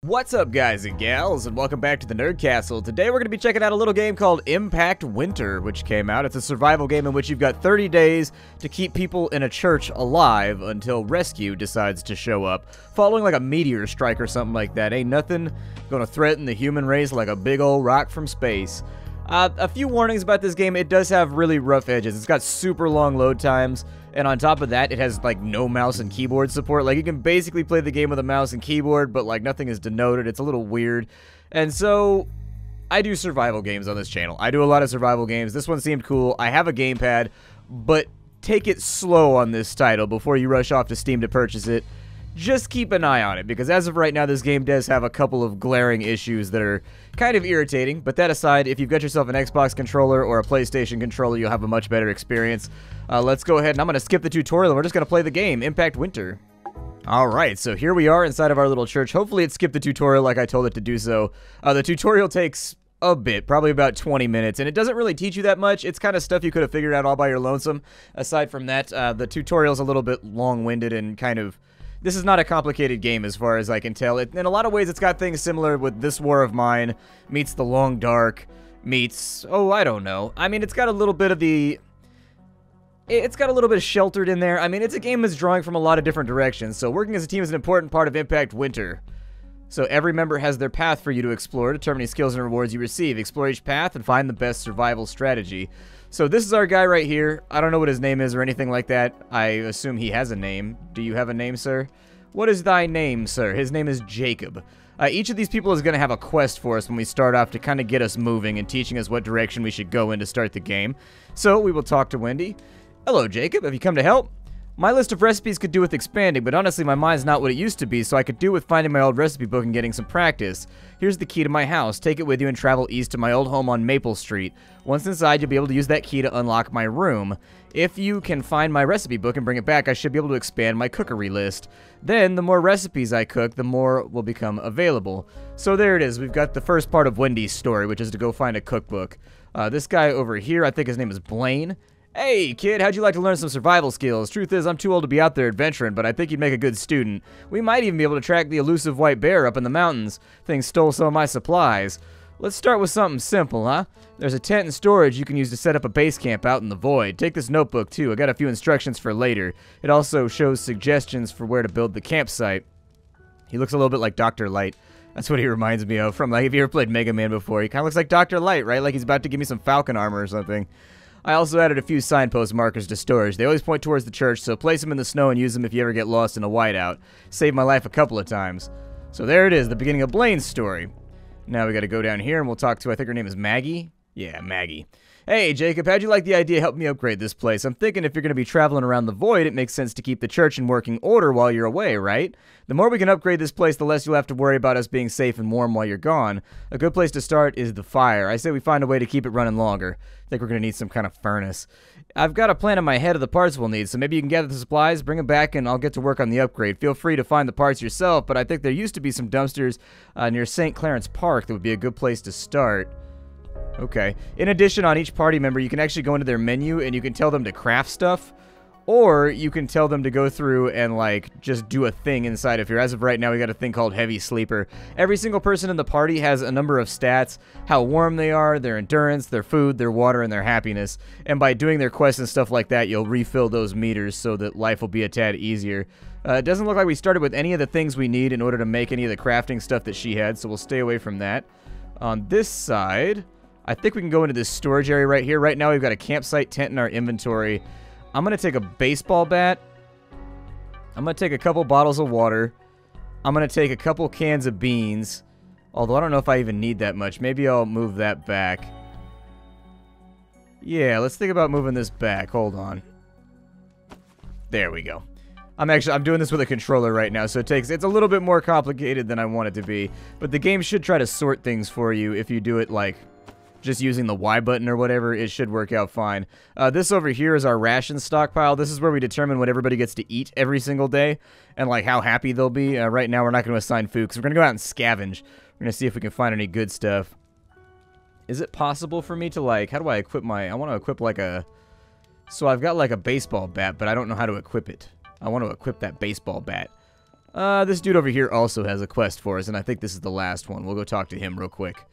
What's up, guys and gals, and welcome back to the Nerd Castle. Today we're going to be checking out a little game called Impact Winter, which came out. It's a survival game in which you've got 30 days to keep people in a church alive until rescue decides to show up, following like a meteor strike or something like that. Ain't nothing going to threaten the human race like a big old rock from space. A few warnings about this game. It does have really rough edges. It's got super long load times, and on top of that, it has like no mouse and keyboard support. Like, you can basically play the game with a mouse and keyboard, but like nothing is denoted. It's a little weird. And so I do survival games on this channel. I do a lot of survival games. This one seemed cool. I have a gamepad, but take it slow on this title before you rush off to Steam to purchase it. Just keep an eye on it, because as of right now, this game does have a couple of glaring issues that are kind of irritating. But that aside, if you've got yourself an Xbox controller or a PlayStation controller, you'll have a much better experience. Let's go ahead, and I'm going to skip the tutorial, and we're just going to play the game, Impact Winter. Alright, so here we are inside of our little church. Hopefully it skipped the tutorial like I told it to do so. The tutorial takes a bit, probably about 20 minutes, and it doesn't really teach you that much. It's kind of stuff you could have figured out all by your lonesome. Aside from that, the tutorial's a little bit long-winded and kind of... This is not a complicated game as far as I can tell. In a lot of ways, it's got things similar with This War of Mine meets The Long Dark meets... Oh, I don't know. I mean, it's got a little bit of the... It's got a little bit of Sheltered in there. I mean, it's a game that's drawing from a lot of different directions, so working as a team is an important part of Impact Winter. So every member has their path for you to explore, determining skills and rewards you receive. Explore each path and find the best survival strategy. So this is our guy right here. I don't know what his name is or anything like that. I assume he has a name. Do you have a name, sir? What is thy name, sir? His name is Jacob. Each of these people is going to have a quest for us when we start off to kind of get us moving and teaching us what direction we should go in to start the game. So we will talk to Wendy. Hello, Jacob. Have you come to help? My list of recipes could do with expanding, but honestly my mind's not what it used to be, so I could do with finding my old recipe book and getting some practice. Here's the key to my house. Take it with you and travel east to my old home on Maple Street. Once inside, you'll be able to use that key to unlock my room. If you can find my recipe book and bring it back, I should be able to expand my cookery list. Then, the more recipes I cook, the more will become available. So there it is. We've got the first part of Wendy's story, which is to go find a cookbook. This guy over here, I think his name is Blaine. Hey, kid, how'd you like to learn some survival skills? Truth is, I'm too old to be out there adventuring, but I think you'd make a good student. We might even be able to track the elusive white bear up in the mountains. Thing stole some of my supplies. Let's start with something simple, huh? There's a tent and storage you can use to set up a base camp out in the void. Take this notebook, too. I got a few instructions for later. It also shows suggestions for where to build the campsite. He looks a little bit like Dr. Light. That's what he reminds me of from, like, if you ever played Mega Man before. He kind of looks like Dr. Light, right? Like he's about to give me some Falcon armor or something. I also added a few signpost markers to storage. They always point towards the church, so place them in the snow and use them if you ever get lost in a whiteout. Saved my life a couple of times. So there it is, the beginning of Blaine's story. Now we gotta go down here and we'll talk to, I think her name is Maggie? Yeah, Maggie. Hey, Jacob, how'd you like the idea of helping me upgrade this place? I'm thinking if you're going to be traveling around the void, it makes sense to keep the church in working order while you're away, right? The more we can upgrade this place, the less you'll have to worry about us being safe and warm while you're gone. A good place to start is the fire. I say we find a way to keep it running longer. I think we're going to need some kind of furnace. I've got a plan in my head of the parts we'll need, so maybe you can gather the supplies, bring them back, and I'll get to work on the upgrade. Feel free to find the parts yourself, but I think there used to be some dumpsters near St. Clarence Park that would be a good place to start. Okay. In addition, on each party member, you can actually go into their menu and you can tell them to craft stuff, or you can tell them to go through and, like, just do a thing inside of here. As of right now, we got a thing called Heavy Sleeper. Every single person in the party has a number of stats, how warm they are, their endurance, their food, their water, and their happiness. And by doing their quests and stuff like that, you'll refill those meters so that life will be a tad easier. It doesn't look like we started with any of the things we need in order to make any of the crafting stuff that she had, so we'll stay away from that. On this side, I think we can go into this storage area right here. Right now, we've got a campsite tent in our inventory. I'm going to take a baseball bat. I'm going to take a couple bottles of water. I'm going to take a couple cans of beans. Although, I don't know if I even need that much. Maybe I'll move that back. Yeah, let's think about moving this back. Hold on. There we go. I'm doing this with a controller right now, so it's a little bit more complicated than I want it to be. But the game should try to sort things for you if you do it, like, just using the Y button or whatever. It should work out fine. This over here is our ration stockpile. This is where we determine what everybody gets to eat every single day and, like, how happy they'll be. Right now, we're not going to assign food because we're going to go out and scavenge. We're going to see if we can find any good stuff. Is it possible for me to, like, how do I equip my... I want to equip, like, a... So I've got, like, a baseball bat, but I don't know how to equip it. I want to equip that baseball bat. This dude over here also has a quest for us, and I think this is the last one. We'll go talk to him real quick.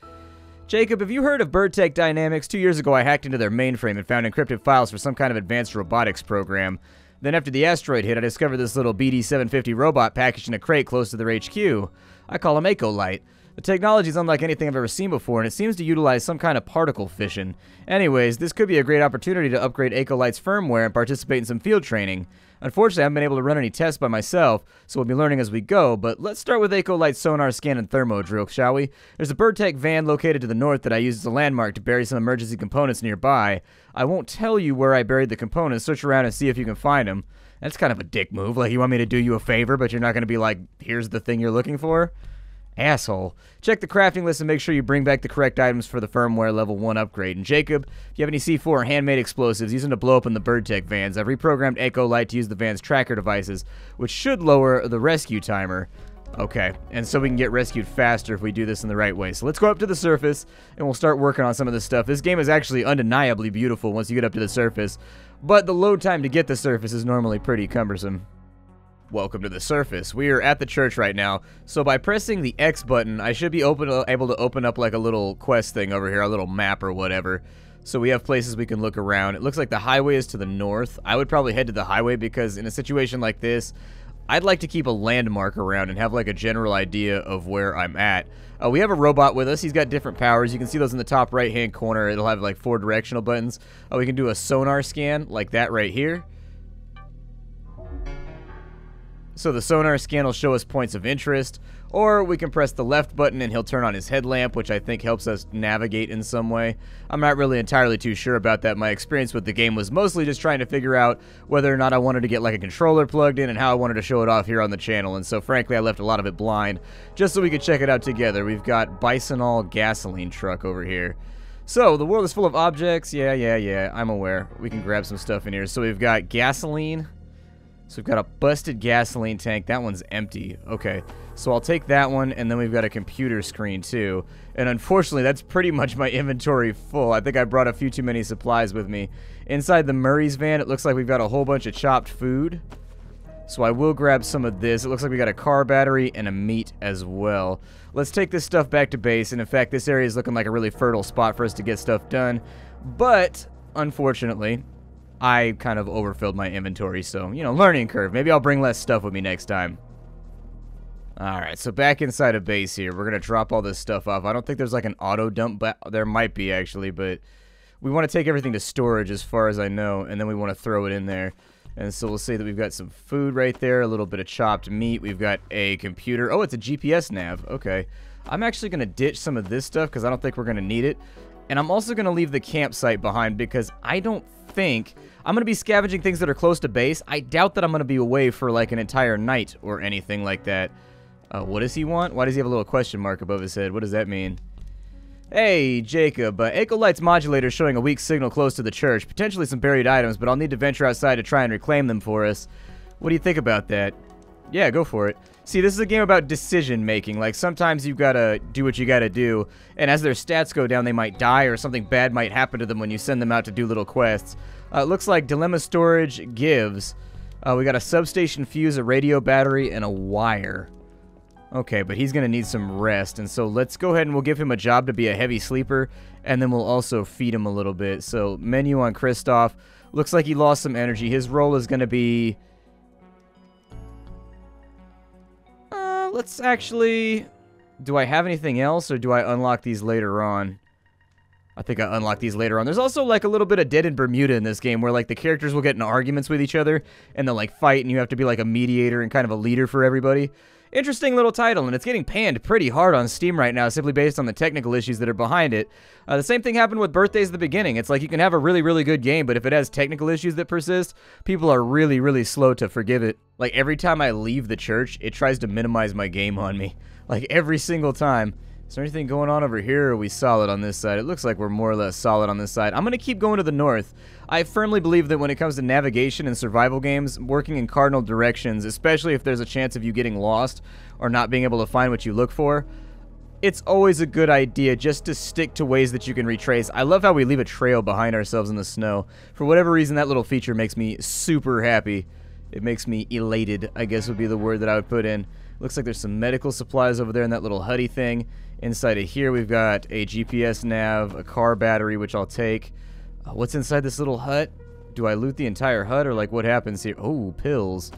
Jacob, have you heard of Birdtech Dynamics? 2 years ago, I hacked into their mainframe and found encrypted files for some kind of advanced robotics program. Then after the asteroid hit, I discovered this little BD-750 robot packaged in a crate close to their HQ. I call him Ecolite. The technology is unlike anything I've ever seen before, and it seems to utilize some kind of particle fission. Anyways, this could be a great opportunity to upgrade Ecolite's firmware and participate in some field training. Unfortunately, I haven't been able to run any tests by myself, so we'll be learning as we go, but let's start with Ecolite's sonar scan and thermo drill, shall we? There's a Birdtech van located to the north that I used as a landmark to bury some emergency components nearby. I won't tell you where I buried the components. Search around and see if you can find them. That's kind of a dick move. Like, you want me to do you a favor, but you're not going to be like, here's the thing you're looking for? Asshole. Check the crafting list and make sure you bring back the correct items for the firmware level 1 upgrade. And Jacob, if you have any C4 or handmade explosives, use them to blow up in the Birdtech vans. I've reprogrammed Ecolite to use the van's tracker devices, which should lower the rescue timer. Okay, and so we can get rescued faster if we do this in the right way. So let's go up to the surface, and we'll start working on some of this stuff. This game is actually undeniably beautiful once you get up to the surface, but the load time to get the surface is normally pretty cumbersome. Welcome to the surface. We are at the church right now, so by pressing the X button, I should be able to open up like a little quest thing over here, a little map or whatever. So we have places we can look around. It looks like the highway is to the north. I would probably head to the highway because in a situation like this, I'd like to keep a landmark around and have like a general idea of where I'm at. We have a robot with us. He's got different powers. You can see those in the top right-hand corner. It'll have like 4 directional buttons. We can do a sonar scan like that right here. So the sonar scan will show us points of interest, or we can press the left button and he'll turn on his headlamp, which I think helps us navigate in some way. I'm not really entirely too sure about that. My experience with the game was mostly just trying to figure out whether or not I wanted to get like a controller plugged in and how I wanted to show it off here on the channel, and so frankly I left a lot of it blind, just so we could check it out together. We've got Bisonol gasoline truck over here. So, the world is full of objects. Yeah, I'm aware. We can grab some stuff in here. So we've got gasoline. So we've got a busted gasoline tank. That one's empty. Okay, so I'll take that one, and then we've got a computer screen too. And unfortunately, that's pretty much my inventory full. I think I brought a few too many supplies with me. Inside the Murray's van, it looks like we've got a whole bunch of chopped food. So I will grab some of this. It looks like we got a car battery and a meat as well. Let's take this stuff back to base. And in fact, this area is looking like a really fertile spot for us to get stuff done. But, unfortunately, I kind of overfilled my inventory, so, you know, learning curve. Maybe I'll bring less stuff with me next time. Alright, so back inside of base here, we're going to drop all this stuff off. I don't think there's like an auto dump, but there might be actually, but we want to take everything to storage as far as I know, and then we want to throw it in there. And so we'll say that we've got some food right there, a little bit of chopped meat. We've got a computer. Oh, it's a GPS nav. Okay. I'm actually going to ditch some of this stuff because I don't think we're going to need it. And I'm also going to leave the campsite behind because I don't think I'm going to be scavenging things that are close to base. I doubt that I'm going to be away for like an entire night or anything like that. What does he want? Why does he have a little question mark above his head? What does that mean? Hey, Jacob. Ecolite's modulator is showing a weak signal close to the church. Potentially some buried items, but I'll need to venture outside to try and reclaim them for us. What do you think about that? Yeah, go for it. See, this is a game about decision making. Like, sometimes you've got to do what you got to do, and as their stats go down, they might die or something bad might happen to them when you send them out to do little quests. It looks like Dilemma Storage gives. We got a substation fuse, a radio battery, and a wire. Okay, but he's going to need some rest, and so let's go ahead and we'll give him a job to be a heavy sleeper, and then we'll also feed him a little bit. So, menu on Kristoff. Looks like he lost some energy. His role is going to be... let's actually... Do I have anything else, or do I unlock these later on? I think I unlock these later on. There's also, like, a little bit of Dead in Bermuda in this game, where, like, the characters will get in arguments with each other, and they'll, like, fight, and you have to be, like, a mediator and kind of a leader for everybody. Interesting little title, and it's getting panned pretty hard on Steam right now, simply based on the technical issues that are behind it. The same thing happened with Birthdays at the beginning. It's like you can have a really, really good game, but if it has technical issues that persist, people are really, really slow to forgive it. Like, every time I leave the church, it tries to minimize my game on me. Like, every single time. Is there anything going on over here, or are we solid on this side? It looks like we're more or less solid on this side. I'm going to keep going to the north. I firmly believe that when it comes to navigation and survival games, working in cardinal directions, especially if there's a chance of you getting lost or not being able to find what you look for, it's always a good idea just to stick to ways that you can retrace. I love how we leave a trail behind ourselves in the snow. For whatever reason, that little feature makes me super happy. It makes me elated, I guess would be the word that I would put in. Looks like there's some medical supplies over there in that little hutty thing. Inside of here, we've got a GPS nav, a car battery, which I'll take. What's inside this little hut? Do I loot the entire hut, or like what happens here? Oh, pills.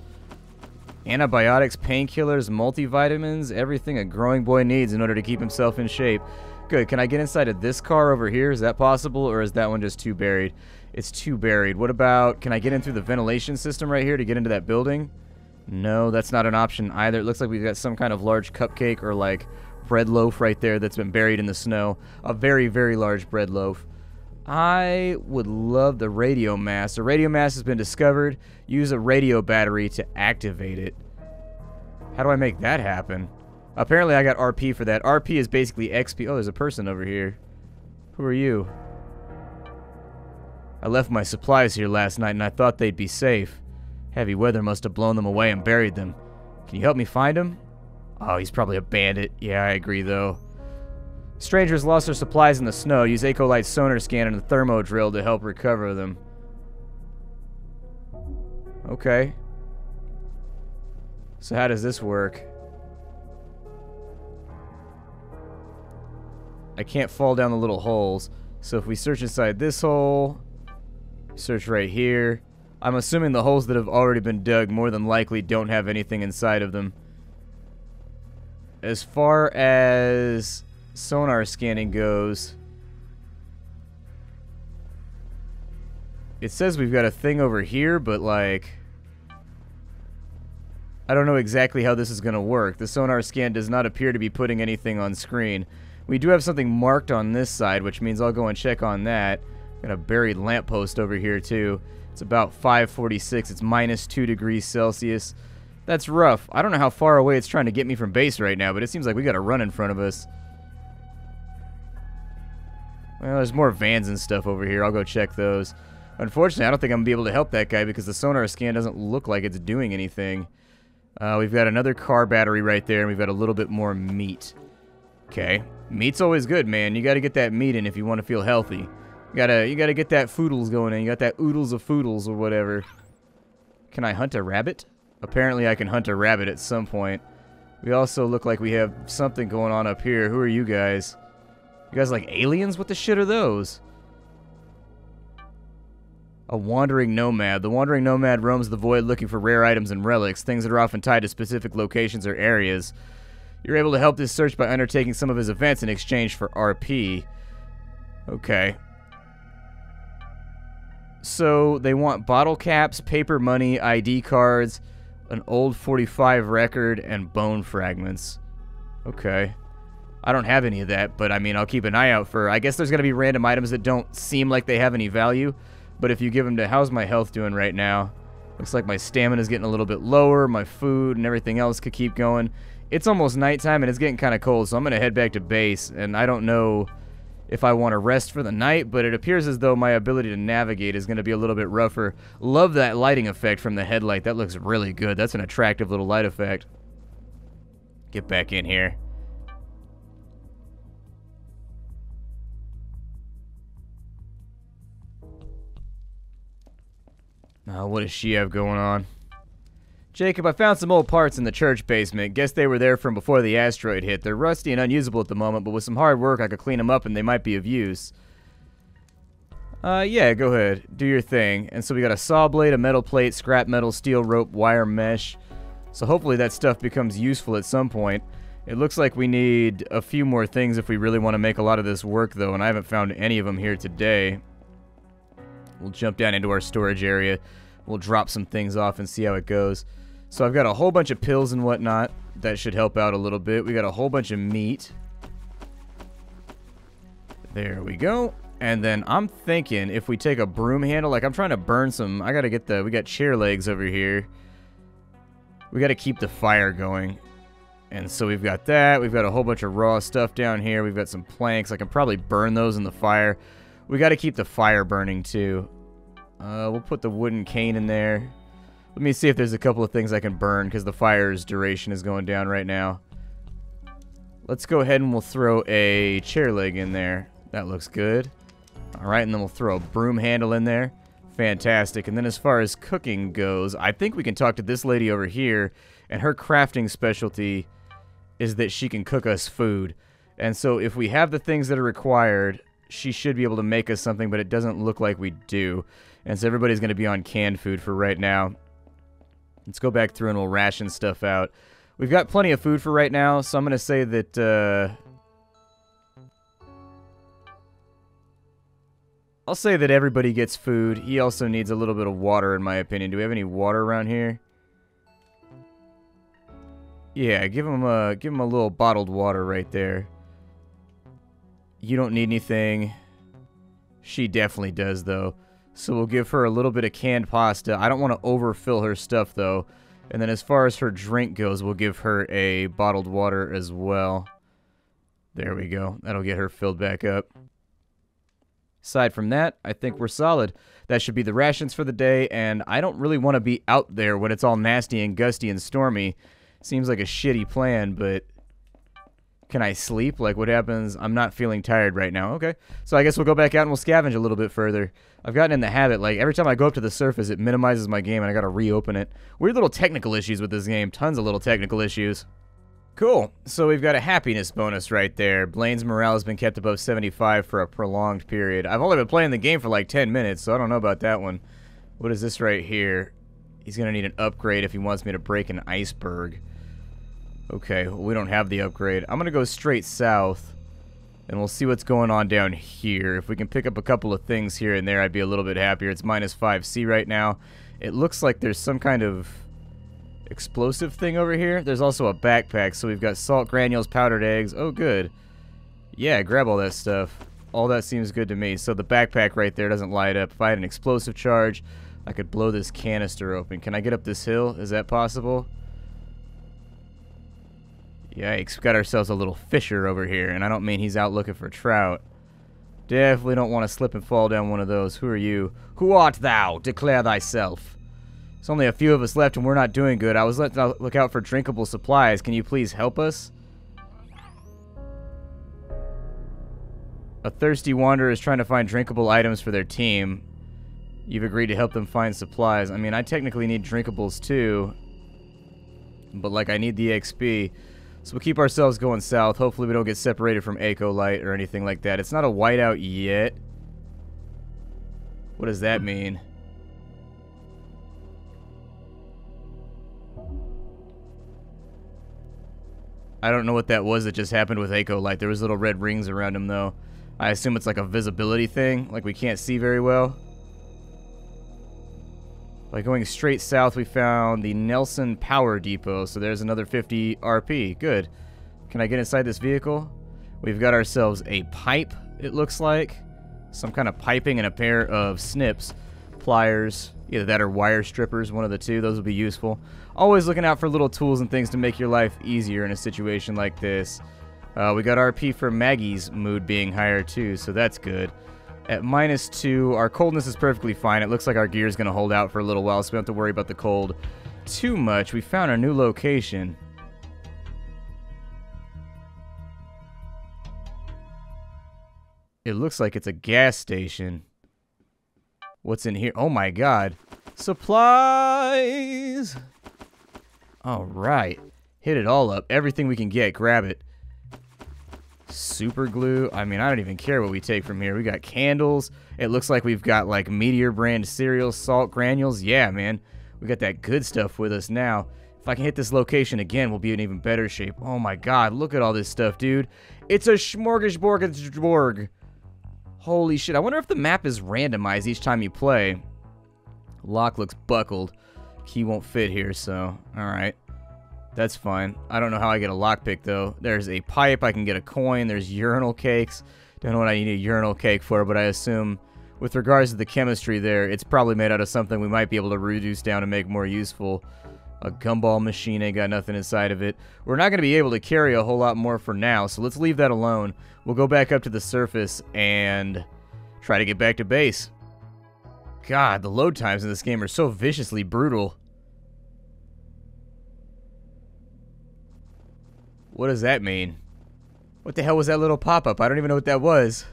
Antibiotics, painkillers, multivitamins, everything a growing boy needs in order to keep himself in shape. Good. Can I get inside of this car over here? Is that possible, or is that one just too buried? It's too buried. What about, can I get in through the ventilation system right here to get into that building? No, that's not an option either. It looks like we've got some kind of large cupcake or like bread loaf right there that's been buried in the snow. A very, very large bread loaf. I would love the radio mast. The radio mast has been discovered. Use a radio battery to activate it. How do I make that happen? Apparently I got RP for that. RP is basically XP. Oh, there's a person over here. Who are you? I left my supplies here last night and I thought they'd be safe. Heavy weather must have blown them away and buried them. Can you help me find him? Oh, he's probably a bandit. Yeah, I agree though. Strangers lost their supplies in the snow. Use Ecolite's sonar scan and a thermo drill to help recover them. Okay. So how does this work? I can't fall down the little holes. So if we search inside this hole, search right here. I'm assuming the holes that have already been dug more than likely don't have anything inside of them. As far as sonar scanning goes, it says we've got a thing over here, but like, I don't know exactly how this is going to work. The sonar scan does not appear to be putting anything on screen. We do have something marked on this side, which means I'll go and check on that. Got a buried lamppost over here too. It's about 546. It's minus 2 degrees Celsius. That's rough. I don't know how far away it's trying to get me from base right now, but it seems like we got a run in front of us. Well, there's more vans and stuff over here. I'll go check those. Unfortunately, I don't think I'm going to be able to help that guy because the sonar scan doesn't look like it's doing anything. We've got another car battery right there, and we've got a little bit more meat. Okay. Meat's always good, man. You got to get that meat in if you want to feel healthy. You gotta get that foodles going in. You got that oodles of foodles or whatever. Can I hunt a rabbit? Apparently I can hunt a rabbit at some point. We also look like we have something going on up here. Who are you guys? You guys like aliens? What the shit are those? A wandering nomad. The wandering nomad roams the void looking for rare items and relics, things that are often tied to specific locations or areas. You're able to help this search by undertaking some of his events in exchange for RP. Okay. So they want bottle caps, paper money, ID cards, an old 45 record, and bone fragments. Okay. I don't have any of that, but I mean, I'll keep an eye out for... I guess there's going to be random items that don't seem like they have any value, but if you give them to... How's my health doing right now? Looks like my stamina's getting a little bit lower, my food and everything else could keep going. It's almost nighttime and it's getting kind of cold, so I'm going to head back to base, and I don't know if I want to rest for the night, but it appears as though my ability to navigate is going to be a little bit rougher. Love that lighting effect from the headlight. That looks really good. That's an attractive little light effect. Get back in here. What does she have going on? Jacob, I found some old parts in the church basement. Guess they were there from before the asteroid hit. They're rusty and unusable at the moment, but with some hard work I could clean them up and they might be of use. Yeah, go ahead. Do your thing. And so we got a saw blade, a metal plate, scrap metal, steel rope, wire mesh. So hopefully that stuff becomes useful at some point. It looks like we need a few more things if we really want to make a lot of this work, though, and I haven't found any of them here today. We'll jump down into our storage area. We'll drop some things off and see how it goes. So I've got a whole bunch of pills and whatnot. That should help out a little bit. We got a whole bunch of meat. There we go. And then I'm thinking if we take a broom handle, like I'm trying to burn some, I gotta get we got chair legs over here. We gotta keep the fire going. And so we've got that. We've got a whole bunch of raw stuff down here. We've got some planks. I can probably burn those in the fire. We gotta keep the fire burning too. We'll put the wooden cane in there. Let me see if there's a couple of things I can burn because the fire's duration is going down right now. Let's go ahead and we'll throw a chair leg in there. That looks good. Alright, and then we'll throw a broom handle in there. Fantastic. And then as far as cooking goes, I think we can talk to this lady over here, and her crafting specialty is that she can cook us food. And so if we have the things that are required, she should be able to make us something, but it doesn't look like we do. And so everybody's going to be on canned food for right now. Let's go back through and we'll ration stuff out. We've got plenty of food for right now, so I'm going to say that, I'll say that everybody gets food. He also needs a little bit of water, in my opinion. Do we have any water around here? Yeah, give him a little bottled water right there. You don't need anything. She definitely does, though. So we'll give her a little bit of canned pasta. I don't want to overfill her stuff, though. And then as far as her drink goes, we'll give her a bottled water as well. There we go. That'll get her filled back up. Aside from that, I think we're solid. That should be the rations for the day, and I don't really want to be out there when it's all nasty and gusty and stormy. Seems like a shitty plan, but can I sleep? Like, what happens? I'm not feeling tired right now. Okay, so I guess we'll go back out and we'll scavenge a little bit further. I've gotten in the habit, like, every time I go up to the surface, it minimizes my game, and I gotta reopen it. Weird little technical issues with this game. Tons of little technical issues. Cool. So we've got a happiness bonus right there. Blaine's morale has been kept above 75 for a prolonged period. I've only been playing the game for like 10 minutes, so I don't know about that one. What is this right here? He's going to need an upgrade if he wants me to break an iceberg. Okay, well, we don't have the upgrade. I'm going to go straight south, and we'll see what's going on down here. If we can pick up a couple of things here and there, I'd be a little bit happier. It's minus 5C right now. It looks like there's some kind of explosive thing over here. There's also a backpack, so we've got salt granules, powdered eggs. Oh, good. Yeah, grab all that stuff. All that seems good to me. So the backpack right there doesn't light up. If I had an explosive charge, I could blow this canister open. Can I get up this hill? Is that possible? Yikes, we got ourselves a little fisher over here, and I don't mean he's out looking for trout. Definitely don't want to slip and fall down one of those. Who are you? Who art thou? Declare thyself. There's only a few of us left and we're not doing good. I was let look out for drinkable supplies. Can you please help us? A thirsty wanderer is trying to find drinkable items for their team. You've agreed to help them find supplies. I mean, I technically need drinkables too. But, like, I need the XP. So we'll keep ourselves going south. Hopefully we don't get separated from Ecolite or anything like that. It's not a whiteout yet. What does that mean? I don't know what that was that just happened with Ecolite. There was little red rings around him, though. I assume it's like a visibility thing, like we can't see very well. By going straight south, we found the Nelson Power Depot, so there's another 50 RP. Good. Can I get inside this vehicle? We've got ourselves a pipe, it looks like. Some kind of piping and a pair of snips. Pliers. Either that or wire strippers, one of the two. Those will be useful. Always looking out for little tools and things to make your life easier in a situation like this. We got RP for Maggie's mood being higher too, so that's good. At -2, our coldness is perfectly fine. It looks like our gear is going to hold out for a little while, so we don't have to worry about the cold too much. We found a new location. It looks like it's a gas station. What's in here? Oh my god. Supplies! Alright. Hit it all up. Everything we can get, grab it. Super glue. I mean, I don't even care what we take from here. We got candles. It looks like we've got, like, Meteor brand cereal, salt granules. Yeah, man. We got that good stuff with us now. If I can hit this location again, we'll be in even better shape. Oh my god, look at all this stuff, dude. It's a smorgasbord. Holy shit. I wonder if the map is randomized each time you play. Lock looks buckled. Key won't fit here, so alright. That's fine. I don't know how I get a lockpick, though. There's a pipe. I can get a coin. There's urinal cakes. Don't know what I need a urinal cake for, but I assume with regards to the chemistry there, it's probably made out of something we might be able to reduce down and make more useful. A gumball machine ain't got nothing inside of it. We're not going to be able to carry a whole lot more for now, so let's leave that alone. We'll go back up to the surface and try to get back to base. God, the load times in this game are so viciously brutal. What does that mean? What the hell was that little pop-up? I don't even know what that was.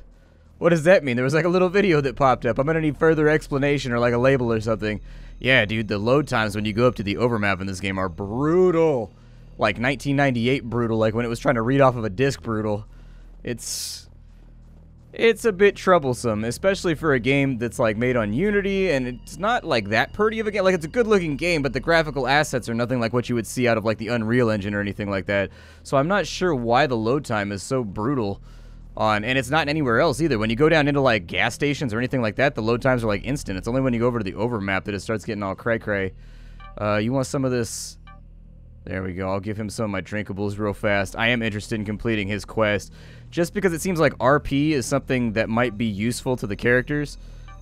What does that mean? There was like a little video that popped up. I'm gonna need further explanation or like a label or something. Yeah, dude, the load times when you go up to the overmap in this game are brutal. Like 1998 brutal, like when it was trying to read off of a disc brutal. It's a bit troublesome, especially for a game that's like made on Unity, and it's not like that pretty of a game. Like, it's a good looking game, but the graphical assets are nothing like what you would see out of like the Unreal Engine or anything like that. So I'm not sure why the load time is so brutal on, and it's not anywhere else either. When you go down into like gas stations or anything like that, the load times are like instant. It's only when you go over to the overmap that it starts getting all cray-cray. You want some of this? There we go. I'll give him some of my drinkables real fast. I am interested in completing his quest, just because it seems like RP is something that might be useful to the characters.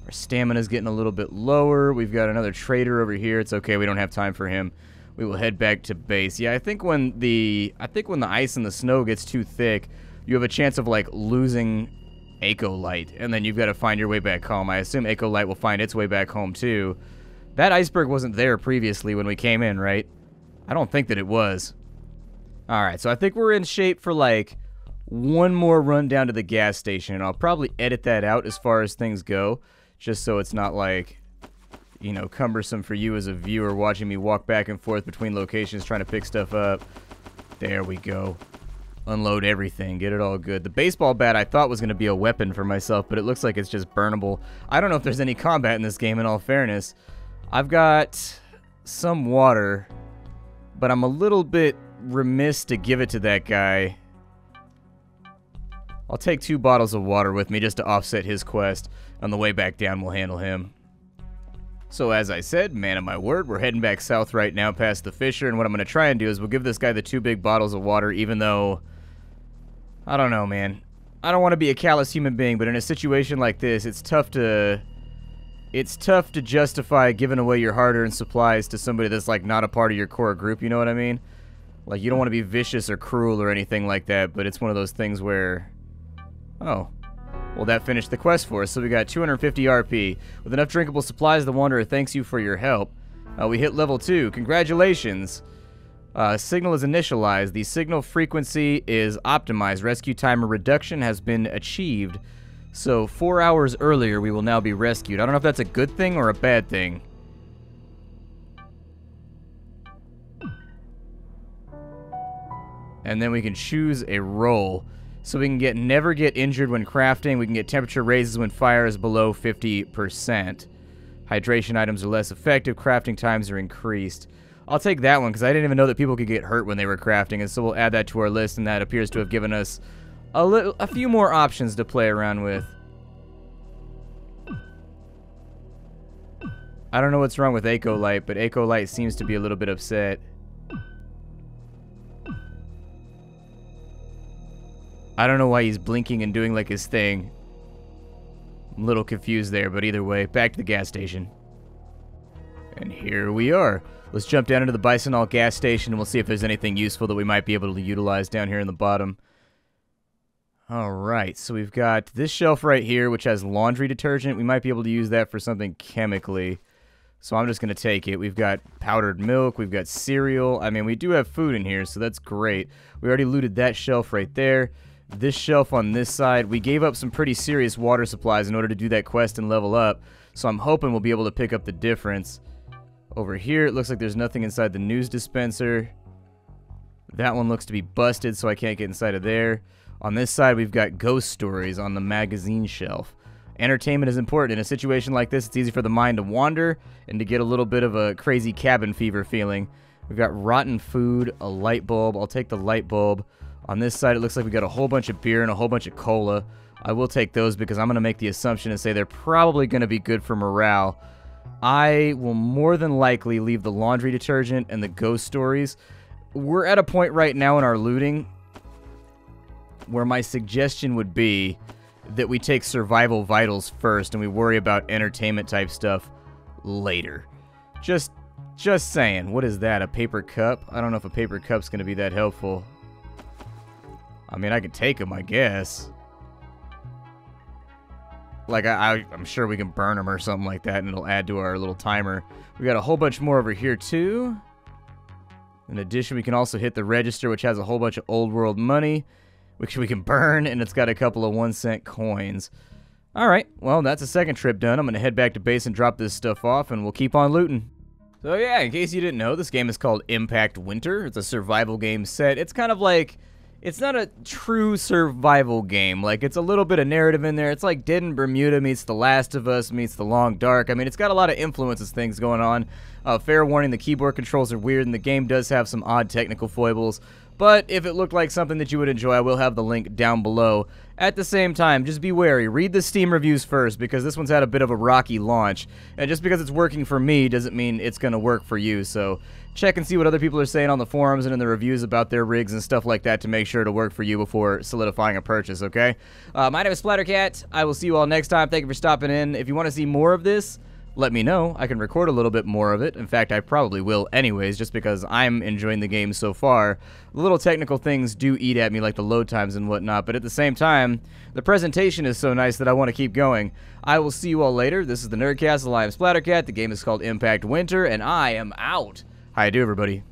Our stamina's getting a little bit lower. We've got another trader over here. It's okay. We don't have time for him. We will head back to base. Yeah, I think when the ice and the snow gets too thick, you have a chance of like losing Eco Light, and then you've got to find your way back home. I assume Eco Light will find its way back home too. That iceberg wasn't there previously when we came in, right? I don't think that it was. Alright, so I think we're in shape for like one more run down to the gas station, and I'll probably edit that out as far as things go, just so it's not like, you know, cumbersome for you as a viewer watching me walk back and forth between locations trying to pick stuff up. There we go. Unload everything, get it all good. The baseball bat I thought was going to be a weapon for myself, but it looks like it's just burnable. I don't know if there's any combat in this game, in all fairness. I've got some water, but I'm a little bit remiss to give it to that guy. I'll take 2 bottles of water with me just to offset his quest. On the way back down, we'll handle him. So as I said, man of my word, we're heading back south right now past the Fisher, and what I'm going to try and do is we'll give this guy the 2 big bottles of water, even though, I don't know, man. I don't want to be a callous human being, but in a situation like this, it's tough to justify giving away your hard-earned supplies to somebody that's like not a part of your core group, you know what I mean? Like, you don't want to be vicious or cruel or anything like that, but it's one of those things where, oh, well, that finished the quest for us. So we got 250 RP. With enough drinkable supplies, the Wanderer thanks you for your help. We hit level 2. Congratulations. Signal is initialized. The signal frequency is optimized. Rescue timer reduction has been achieved. So 4 hours earlier, we will now be rescued. I don't know if that's a good thing or a bad thing. And then we can choose a role. So we can never get injured when crafting. We can get temperature raises when fire is below 50%. Hydration items are less effective. Crafting times are increased. I'll take that one because I didn't even know that people could get hurt when they were crafting. And so we'll add that to our list, and that appears to have given us a few more options to play around with. I don't know what's wrong with Eco Light, but Eco Light seems to be a little bit upset. I don't know why he's blinking and doing like his thing. I'm a little confused there, but either way, back to the gas station. And here we are. Let's jump down into the Bisonol gas station and we'll see if there's anything useful that we might be able to utilize down here in the bottom. Alright, so we've got this shelf right here, which has laundry detergent. We might be able to use that for something chemically. So I'm just going to take it. We've got powdered milk. We've got cereal. I mean, we do have food in here, so that's great. We already looted that shelf right there. This shelf on this side, we gave up some pretty serious water supplies in order to do that quest and level up. So I'm hoping we'll be able to pick up the difference. Over here, it looks like there's nothing inside the news dispenser. That one looks to be busted, so I can't get inside of there. On this side, we've got ghost stories on the magazine shelf. Entertainment is important. In a situation like this, it's easy for the mind to wander and to get a little bit of a crazy cabin fever feeling. We've got rotten food, a light bulb. I'll take the light bulb. On this side, it looks like we got a whole bunch of beer and a whole bunch of cola. I will take those because I'm going to make the assumption and say they're probably going to be good for morale. I will more than likely leave the laundry detergent and the ghost stories. We're at a point right now in our looting where my suggestion would be that we take survival vitals first and we worry about entertainment type stuff later. Just saying. What is that? A paper cup? I don't know if a paper cup's going to be that helpful. I mean, I could take them, I guess. Like, I'm sure we can burn them or something like that, and it'll add to our little timer. We got a whole bunch more over here, too. In addition, we can also hit the register, which has a whole bunch of old world money, which we can burn, and it's got a couple of 1-cent coins. Alright, well, that's a second trip done. I'm gonna head back to base and drop this stuff off, and we'll keep on looting. So yeah, in case you didn't know, this game is called Impact Winter. It's a survival game set. It's kind of like... It's not a true survival game. Like, it's a little bit of narrative in there. It's like Dead in Bermuda meets The Last of Us meets The Long Dark. I mean, it's got a lot of influences, things going on. Fair warning, the keyboard controls are weird, and the game does have some odd technical foibles. But if it looked like something that you would enjoy, I will have the link down below. At the same time, just be wary. Read the Steam reviews first, because this one's had a bit of a rocky launch. And just because it's working for me doesn't mean it's going to work for you. So check and see what other people are saying on the forums and in the reviews about their rigs and stuff like that to make sure to work for you before solidifying a purchase, okay? My name is Splattercat. I will see you all next time. Thank you for stopping in. If you want to see more of this, let me know. I can record a little bit more of it. In fact, I probably will anyways, just because I'm enjoying the game so far. The little technical things do eat at me, like the load times and whatnot, but at the same time, the presentation is so nice that I want to keep going. I will see you all later. This is the Nerdcastle. I am Splattercat. The game is called Impact Winter, and I am out. How you do, everybody?